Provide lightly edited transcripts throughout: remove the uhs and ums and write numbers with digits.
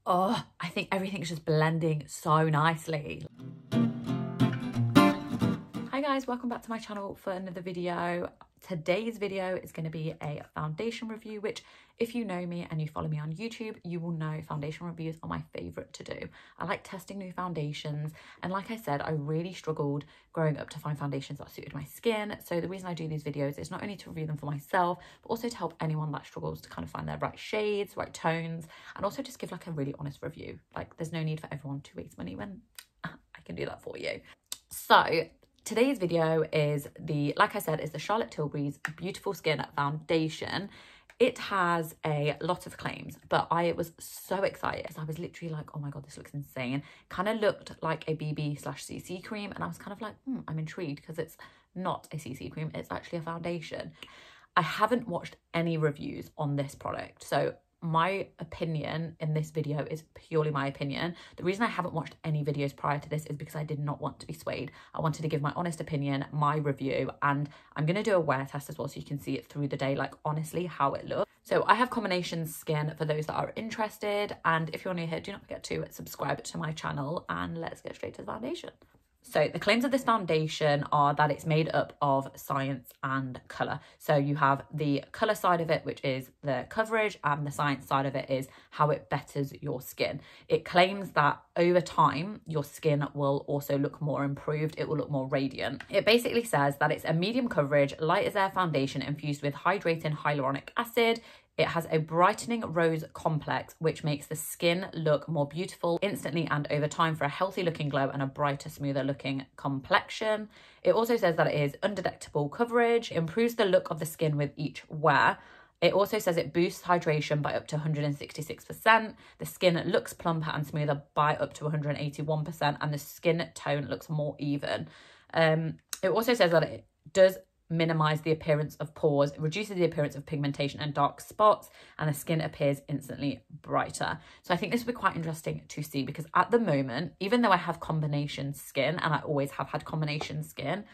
Oh, I think everything's just blending so nicely. Hi guys, welcome back to my channel for another video. Today's video is going to be a foundation review, which if you know me and you follow me on YouTube, you will know foundation reviews are my favourite to do. I like testing new foundations, and like I said, I really struggled growing up to find foundations that suited my skin. So the reason I do these videos is not only to review them for myself, but also to help anyone that struggles to kind of find their right shades, right tones, and also just give like a really honest review. Like there's no need for everyone to waste money when I can do that for you. So today's video is like I said, is the Charlotte Tilbury's Beautiful Skin Foundation. It has a lot of claims, but I was so excited. I was literally like, oh my God, this looks insane. Kind of looked like a BB/CC cream. And I was kind of like, I'm intrigued because it's not a CC cream. It's actually a foundation. I haven't watched any reviews on this product. So my opinion in this video is purely my opinion. The reason I haven't watched any videos prior to this is because I did not want to be swayed. I wanted to give my honest opinion, my review, and I'm going to do a wear test as well so you can see it through the day, like honestly how it looks. So I have combination skin for those that are interested, and if you're new here, do not forget to subscribe to my channel, and let's get straight to the foundation. So the claims of this foundation are that it's made up of science and colour. So you have the colour side of it, which is the coverage, and the science side of it is how it betters your skin. It claims that over time, your skin will also look more improved. It will look more radiant. It basically says that it's a medium coverage, light as air foundation infused with hydrating hyaluronic acid. It has a brightening rose complex, which makes the skin look more beautiful instantly and over time for a healthy looking glow and a brighter, smoother looking complexion. It also says that it is undetectable coverage, improves the look of the skin with each wear. It also says it boosts hydration by up to 166%. The skin looks plumper and smoother by up to 181%, and the skin tone looks more even. It also says that it does minimize the appearance of pores, it reduces the appearance of pigmentation and dark spots, and the skin appears instantly brighter. So I think this will be quite interesting to see, because at the moment, even though I have combination skin, and I always have had combination skin,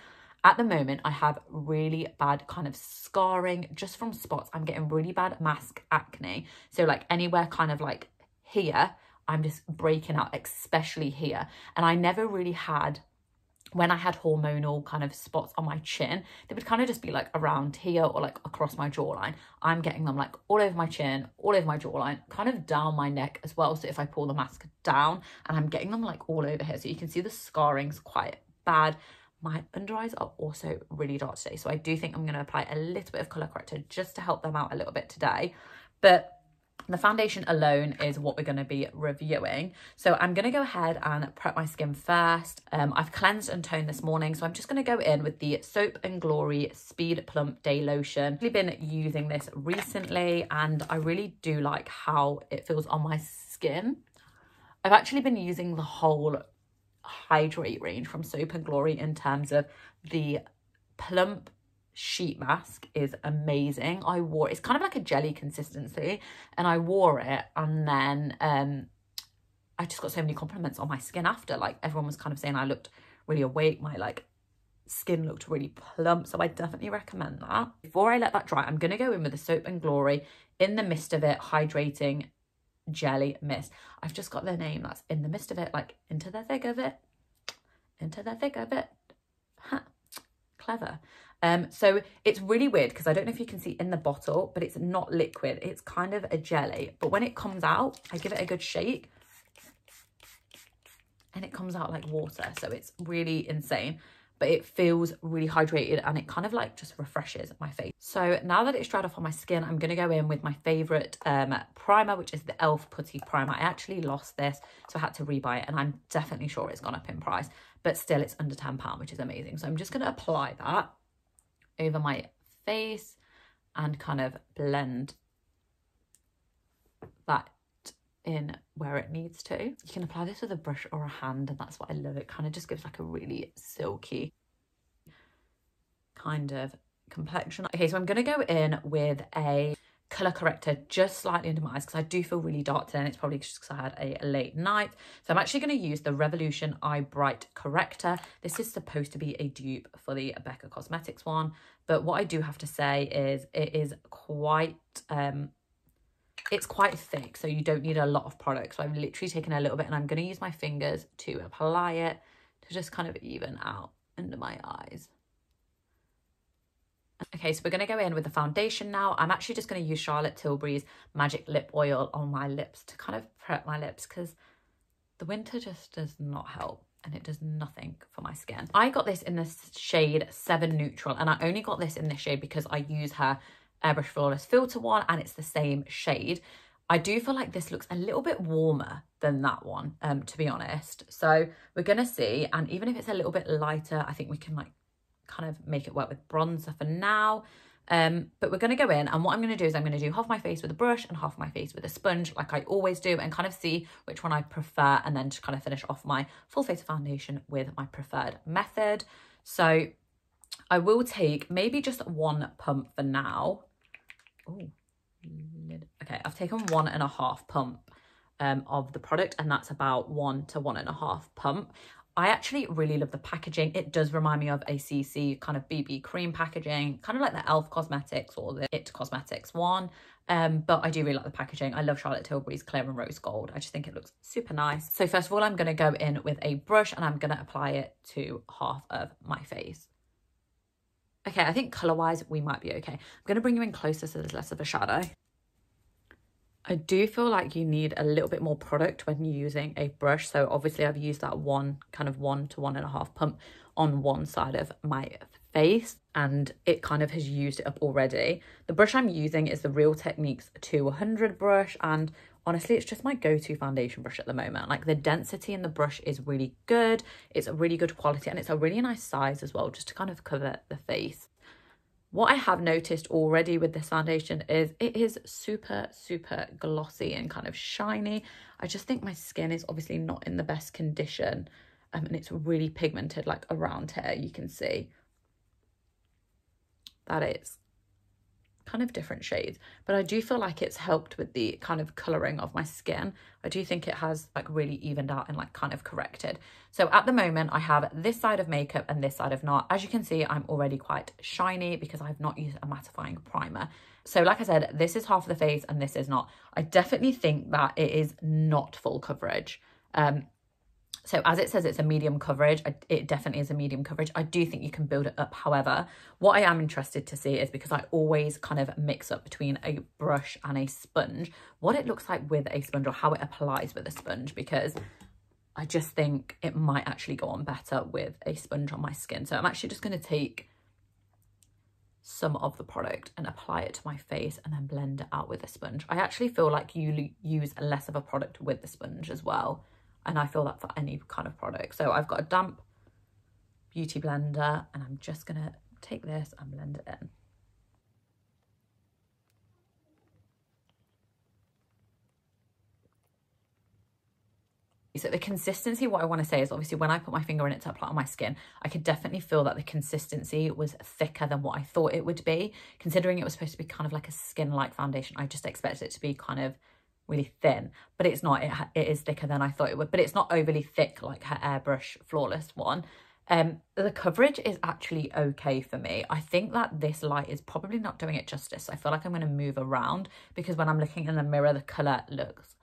at the moment I have really bad kind of scarring just from spots. I'm getting really bad mask acne, so like anywhere kind of like here, I'm just breaking out, especially here. And I never really had, when I had hormonal kind of spots on my chin, they would kind of just be like around here or like across my jawline. I'm getting them like all over my chin, all over my jawline, kind of down my neck as well. So if I pull the mask down, and I'm getting them like all over here. So you can see the scarring's quite bad. My under eyes are also really dark today. So I do think I'm going to apply a little bit of colour corrector just to help them out a little bit today. But the foundation alone is what we're going to be reviewing. So I'm going to go ahead and prep my skin first. I've cleansed and toned this morning, so I'm just going to go in with the Soap and Glory Speed Plump Day Lotion. I've been using this recently, and I really do like how it feels on my skin. I've actually been using the whole Hydrate range from Soap and Glory in terms of the Plump sheet mask is amazing. I wore it's kind of like a jelly consistency, and I wore it, and then I just got so many compliments on my skin after. Like everyone was kind of saying I looked really awake, my like skin looked really plump, so I definitely recommend that. Before I let that dry, I'm going to go in with the Soap and Glory In the Mist of It Hydrating Jelly Mist. I've just got the name, that's In the Mist of It, like into the thick of it, into the thick of it. Huh. Clever. So it's really weird because I don't know if you can see in the bottle, but it's not liquid. It's kind of a jelly. But when it comes out, I give it a good shake and it comes out like water. So it's really insane, but it feels really hydrated, and it kind of like just refreshes my face. So now that it's dried off on my skin, I'm going to go in with my favorite primer, which is the e.l.f. Putty Primer. I actually lost this, so I had to rebuy it, and I'm definitely sure it's gone up in price, but still it's under £10, which is amazing. So I'm just going to apply that over my face and kind of blend that in where it needs to. You can apply this with a brush or a hand, and that's what I love. It kind of just gives like a really silky kind of complexion. Okay, so I'm going to go in with a colour corrector just slightly under my eyes because I do feel really dark today, and it's probably just because I had a late night. So I'm actually going to use the Revolution Eye Bright Corrector. This is supposed to be a dupe for the Becca Cosmetics one, but what I do have to say is it is quite it's quite thick, so you don't need a lot of product. So I've literally taken a little bit and I'm going to use my fingers to apply it to just kind of even out under my eyes. Okay, so we're going to go in with the foundation now. I'm actually just going to use Charlotte Tilbury's Magic Lip Oil on my lips to kind of prep my lips, because the winter just does not help and it does nothing for my skin. I got this in the shade 7 Neutral, and I only got this in this shade because I use her Airbrush Flawless Filter one and it's the same shade. I do feel like this looks a little bit warmer than that one, to be honest. So we're going to see, and even if it's a little bit lighter, I think we can like kind of make it work with bronzer for now. But we're going to go in, and what I'm going to do is I'm going to do half my face with a brush and half my face with a sponge, like I always do, and kind of see which one I prefer, and then to kind of finish off my full face of foundation with my preferred method. So I will take maybe just 1 pump for now. Ooh. Okay, I've taken 1.5 pump of the product, and that's about 1 to 1.5 pump. I actually really love the packaging. It does remind me of a CC kind of BB cream packaging, kind of like the e.l.f. Cosmetics or the It Cosmetics one. But I do really like the packaging. I love Charlotte Tilbury's Clear and Rose Gold. I just think it looks super nice. So first of all, I'm going to go in with a brush and I'm going to apply it to half of my face. Okay, I think colour-wise, we might be okay. I'm going to bring you in closer so there's less of a shadow. I do feel like you need a little bit more product when you're using a brush. So obviously I've used that 1 to 1.5 pump on one side of my face, and it kind of has used it up already. The brush I'm using is the Real Techniques 200 brush, and honestly, it's just my go-to foundation brush at the moment. Like, the density in the brush is really good. It's a really good quality, and it's a really nice size as well, just to kind of cover the face. What I have noticed already with this foundation is it is super, super glossy and kind of shiny. I just think my skin is obviously not in the best condition, and it's really pigmented, like around here. You can see that it's kind of different shades, but I do feel like it's helped with the kind of colouring of my skin. I do think it has like really evened out and like kind of corrected. So at the moment I have this side of makeup and this side of not. As you can see, I'm already quite shiny because I've not used a mattifying primer. So like I said, this is half of the face and this is not. I definitely think that it is not full coverage. So as it says, it's a medium coverage. It definitely is a medium coverage. I do think you can build it up. However, what I am interested to see is, because I always kind of mix up between a brush and a sponge, what it looks like with a sponge or how it applies with a sponge, because I just think it might actually go on better with a sponge on my skin. So I'm actually just going to take some of the product and apply it to my face and then blend it out with a sponge. I actually feel like you use less of a product with the sponge as well. And I feel that for any kind of product. So I've got a damp beauty blender and I'm just going to take this and blend it in. So the consistency, what I want to say is, obviously when I put my finger in it to apply on my skin, I could definitely feel that the consistency was thicker than what I thought it would be. Considering it was supposed to be kind of like a skin-like foundation, I just expected it to be kind of really thin, but it's not. It is thicker than I thought it would, but it's not overly thick like her Airbrush Flawless one. The coverage is actually okay for me. I think that this light is probably not doing it justice. I feel like I'm going to move around, because when I'm looking in the mirror, the colour looks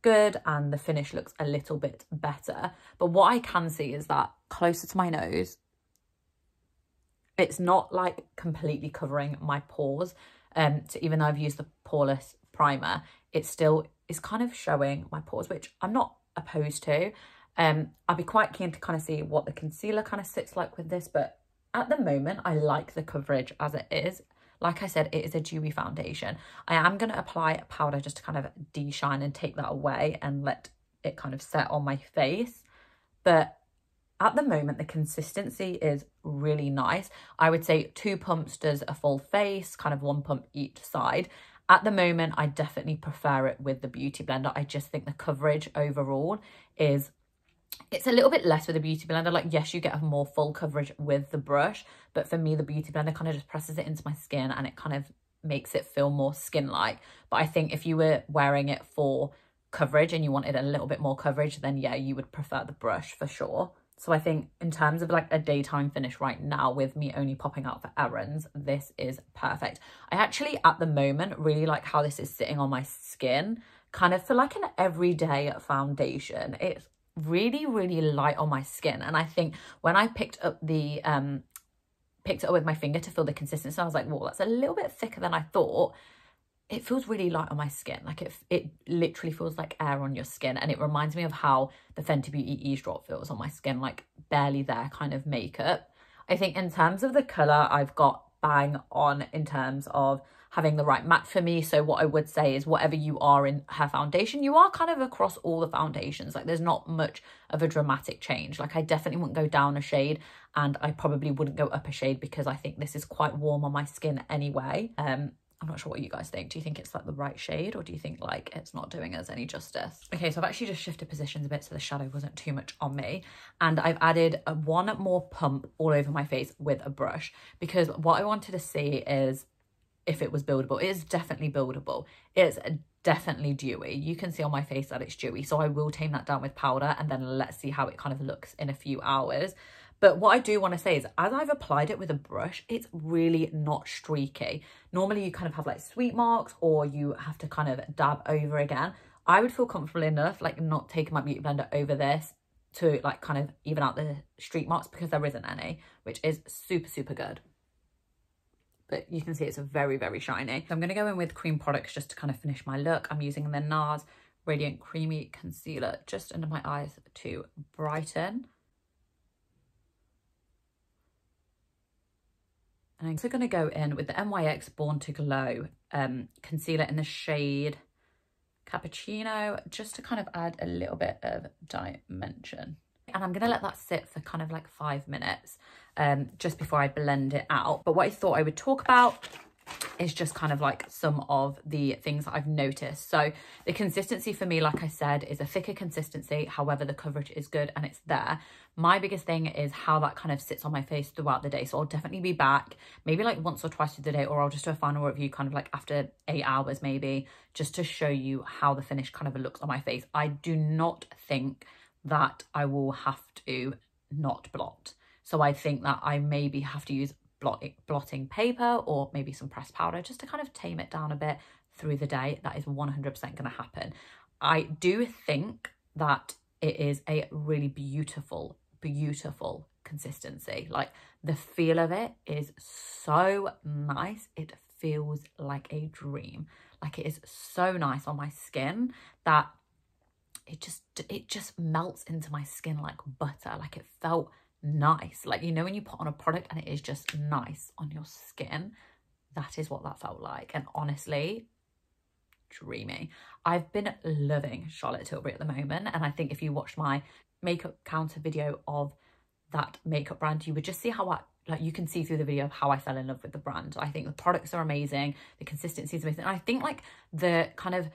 good and the finish looks a little bit better. But what I can see is that closer to my nose, it's not like completely covering my pores. So even though I've used the poreless primer, it still is kind of showing my pores, which I'm not opposed to. I'd be quite keen to kind of see what the concealer kind of sits like with this, but at the moment I like the coverage as it is. Like I said, it is a dewy foundation. I am going to apply a powder just to kind of de-shine and take that away and let it kind of set on my face. But at the moment, the consistency is really nice. I would say 2 pumps does a full face, kind of 1 pump each side. At the moment, I definitely prefer it with the Beauty Blender. I just think the coverage overall is, it's a little bit less with the Beauty Blender. Like, yes, you get a more full coverage with the brush, but for me, the Beauty Blender kind of just presses it into my skin and it kind of makes it feel more skin-like. But I think if you were wearing it for coverage and you wanted a little bit more coverage, then yeah, you would prefer the brush for sure. So I think in terms of like a daytime finish right now, with me only popping out for errands, this is perfect. I actually at the moment really like how this is sitting on my skin, kind of for like an everyday foundation. It's really, really light on my skin. And I think when I picked it up with my finger to feel the consistency, I was like, whoa, that's a little bit thicker than I thought. It feels really light on my skin. Like it literally feels like air on your skin. And it reminds me of how the Fenty Beauty Ease Drop feels on my skin, like barely there kind of makeup. I think in terms of the colour, I've got bang on in terms of having the right matte for me. So what I would say is whatever you are in her foundation, you are kind of across all the foundations. Like there's not much of a dramatic change. Like I definitely wouldn't go down a shade, and I probably wouldn't go up a shade because I think this is quite warm on my skin anyway. I'm not sure what you guys think. Do you think it's like the right shade, or do you think like it's not doing us any justice? Okay, so I've actually just shifted positions a bit so the shadow wasn't too much on me. And I've added one more pump all over my face with a brush, because what I wanted to see is if it was buildable. It is definitely buildable. It's definitely dewy. You can see on my face that it's dewy. So I will tame that down with powder, and then let's see how it kind of looks in a few hours. But what I do want to say is, as I've applied it with a brush, it's really not streaky. Normally you kind of have like sweet marks, or you have to kind of dab over again. I would feel comfortable enough like not taking my beauty blender over this to like kind of even out the streak marks, because there isn't any, which is super, super good. But you can see it's very, very shiny. So I'm going to go in with cream products just to kind of finish my look. I'm using the NARS Radiant Creamy Concealer just under my eyes to brighten. And I'm also going to go in with the NYX Born to Glow concealer in the shade Cappuccino, just to kind of add a little bit of dimension. And I'm going to let that sit for kind of like 5 minutes just before I blend it out. But what I thought I would talk about is just kind of like some of the things that I've noticed. So the consistency for me, like I said, is a thicker consistency. However, the coverage is good and it's there. My biggest thing is how that kind of sits on my face throughout the day. So I'll definitely be back maybe like once or twice through the day, or I'll just do a final review kind of like after 8 hours maybe, just to show you how the finish kind of looks on my face. I do not think that I will have to not blot. So I think that I maybe have to use blotting paper or maybe some pressed powder just to kind of tame it down a bit through the day. That is 100% going to happen. I do think that it is a really beautiful, beautiful consistency. Like the feel of it is so nice. It feels like a dream. Like it is so nice on my skin that it just melts into my skin like butter. Like it felt nice. Like, you know, when you put on a product and it is just nice on your skin, that is what that felt like. And honestly, dreamy. I've been loving Charlotte Tilbury at the moment, and I think if you watched my makeup counter video of that makeup brand, you would just see how you can see through the video of how I fell in love with the brand. I think the products are amazing, the consistency is amazing, and I think like the kind of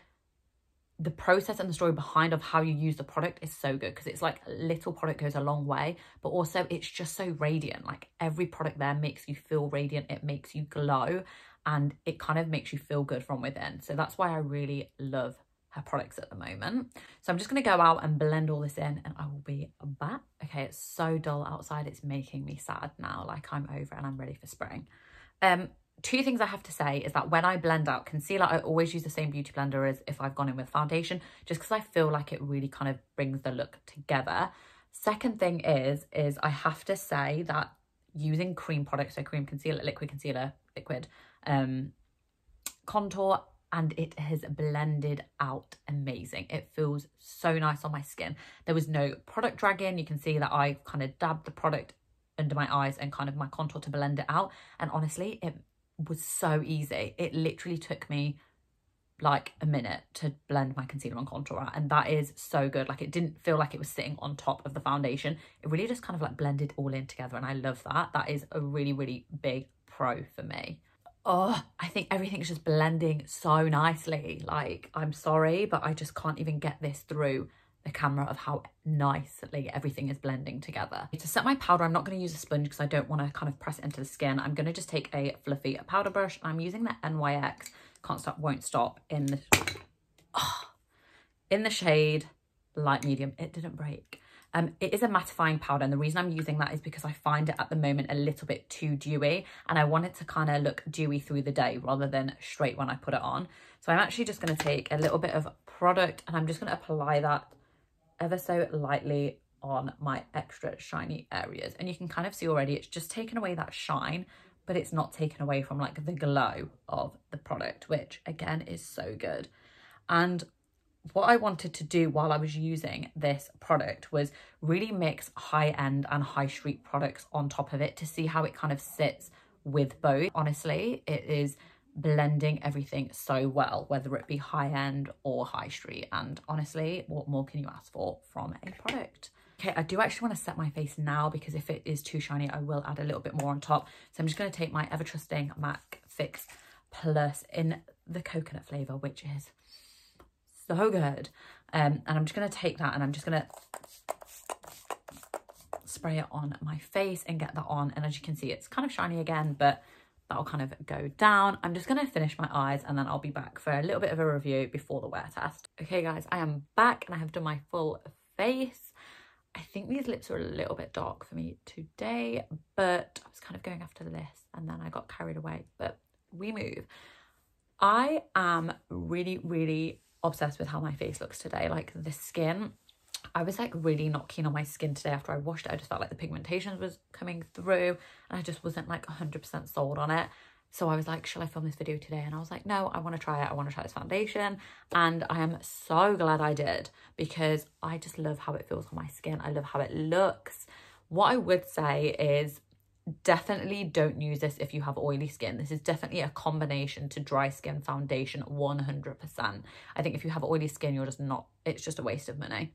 the process and the story behind of how you use the product is so good, because it's like a little product goes a long way, but also it's just so radiant. Like every product there makes you feel radiant, it makes you glow, and it kind of makes you feel good from within. So that's why I really love her products at the moment. So I'm just going to go out and blend all this in, and I will be back. Okay, it's so dull outside, it's making me sad now. Like I'm over and I'm ready for spring. Two things I have to say is that when I blend out concealer, I always use the same beauty blender as if I've gone in with foundation, just because I feel like it really kind of brings the look together. Second thing is I have to say that using cream products, so cream concealer, liquid contour, and it has blended out amazing. It feels so nice on my skin. There was no product drag in. You can see that I kind of dabbed the product under my eyes and kind of my contour to blend it out. And honestly, it was so easy. It literally took me like a minute to blend my concealer and contour out, and that is so good. Like it didn't feel like it was sitting on top of the foundation. It really just kind of like blended all in together, and I love that. That is a really, really big pro for me. Oh, I think everything's just blending so nicely. Like, I'm sorry, but I just can't even get this through the camera of how nicely everything is blending together. To set my powder, I'm not going to use a sponge because I don't want to kind of press it into the skin. I'm going to just take a fluffy powder brush. I'm using the NYX Can't Stop Won't Stop in the shade light medium. It didn't break. It is a mattifying powder, and the reason I'm using that is because I find it at the moment a little bit too dewy, and I want it to kind of look dewy through the day rather than straight when I put it on. So I'm actually just going to take a little bit of product and I'm just going to apply that ever so lightly on my extra shiny areas. And you can kind of see already it's just taken away that shine, but it's not taken away from like the glow of the product, which again is so good. And what I wanted to do while I was using this product was really mix high-end and high street products on top of it to see how it kind of sits with both. Honestly, it is blending everything so well, whether it be high-end or high street. And honestly, what more can you ask for from a product? Okay, I do actually want to set my face now because if it is too shiny, I will add a little bit more on top. So I'm just going to take my ever-trusting MAC Fix Plus in the coconut flavour, which is so good. And I'm just going to take that and I'm just going to spray it on my face and get that on. And as you can see, it's kind of shiny again, but that'll kind of go down. I'm just going to finish my eyes and then I'll be back for a little bit of a review before the wear test. Okay guys, I am back and I have done my full face. I think these lips are a little bit dark for me today, but I was kind of going after this and then I got carried away, but we move. I am really, really obsessed with how my face looks today. Like the skin, I was like really not keen on my skin today after I washed it. I just felt like the pigmentation was coming through and I just wasn't like 100% sold on it. So I was like, shall I film this video today? And I was like, no, I want to try it. I want to try this foundation. And I am so glad I did because I just love how it feels on my skin. I love how it looks. What I would say is definitely don't use this if you have oily skin. This is definitely a combination to dry skin foundation 100%. I think if you have oily skin, you're just not, it's just a waste of money.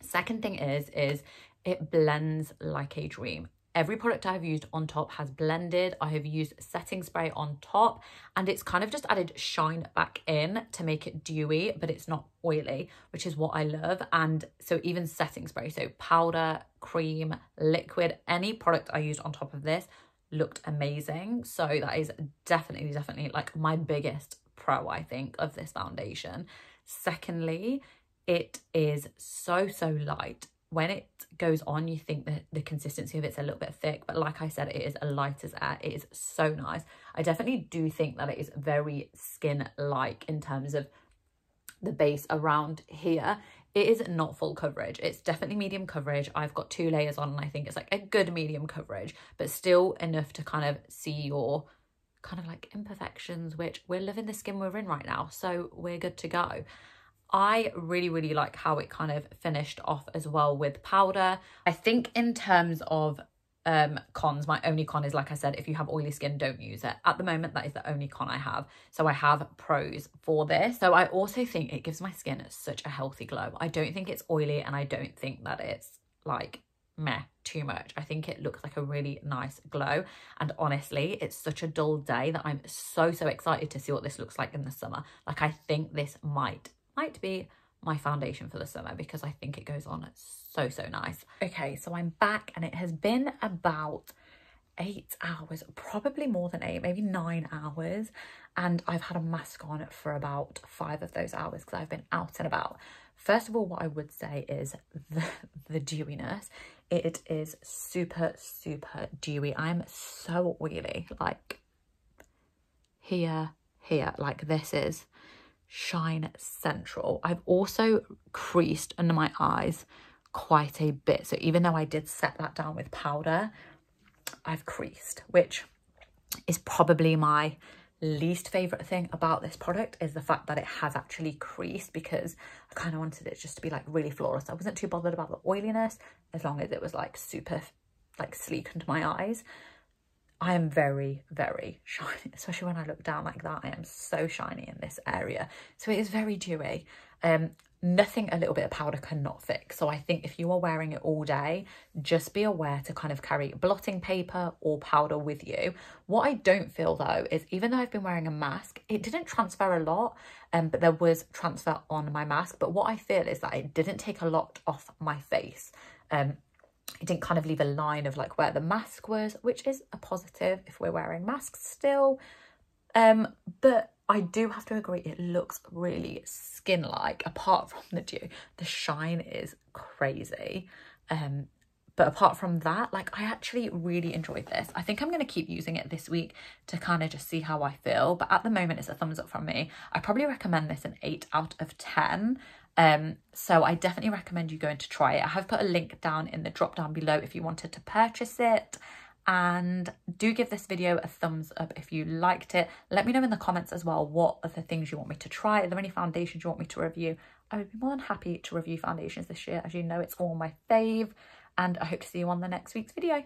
Second thing is it blends like a dream. Every product I've used on top has blended. I have used setting spray on top and it's kind of just added shine back in to make it dewy, but it's not oily, which is what I love. And so even setting spray, so powder, cream, liquid, any product I used on top of this looked amazing. So that is definitely like my biggest pro, I think, of this foundation. Secondly, it is so light. When it goes on, you think that the consistency of it's a little bit thick, but like I said, it is light as air. It is so nice. I definitely do think that it is very skin-like in terms of the base around here. It is not full coverage. It's definitely medium coverage. I've got 2 layers on and I think it's like a good medium coverage, but still enough to kind of see your kind of like imperfections, which we're loving the skin we're in right now. So we're good to go. I really like how it kind of finished off as well with powder. I think in terms of cons, my only con is, like I said, if you have oily skin, don't use it. At the moment, that is the only con I have. So I have pros for this. So I also think it gives my skin such a healthy glow. I don't think it's oily and I don't think that it's like meh too much. I think it looks like a really nice glow. And honestly, it's such a dull day that I'm so excited to see what this looks like in the summer. Like I think this might be my foundation for the summer because I think it goes on so nice. Okay, so I'm back and it has been about 8 hours, probably more than 8, maybe 9 hours, and I've had a mask on for about 5 of those hours because I've been out and about. First of all, what I would say is the dewiness. It is super dewy. I'm so oily, like here, like this is shine central. I've also creased under my eyes quite a bit. So even though I did set that down with powder, I've creased, which is probably my least favorite thing about this product, is the fact that it has actually creased, because I kind of wanted it just to be like really flawless. I wasn't too bothered about the oiliness as long as it was like super like sleek under my eyes. I am very shiny, especially when I look down like that. I am so shiny in this area. So it is very dewy. Nothing a little bit of powder cannot fix. So I think if you are wearing it all day, just be aware to kind of carry blotting paper or powder with you. What I don't feel though is, even though I've been wearing a mask, it didn't transfer a lot, but there was transfer on my mask. But what I feel is that it didn't take a lot off my face. It didn't kind of leave a line of like where the mask was, which is a positive if we're wearing masks still. But I do have to agree, it looks really skin-like. Apart from the dew, the shine is crazy. But apart from that, like, I actually really enjoyed this. I think I'm going to keep using it this week to kind of just see how I feel. But at the moment, it's a thumbs up from me. I probably recommend this an 8 out of 10. So I definitely recommend you going to try it. I have put a link down in the drop down below if you wanted to purchase it. And do give this video a thumbs up if you liked it. Let me know in the comments as well what other things you want me to try. Are there any foundations you want me to review? I would be more than happy to review foundations this year. As you know, it's all my fave. And I hope to see you on the next week's video.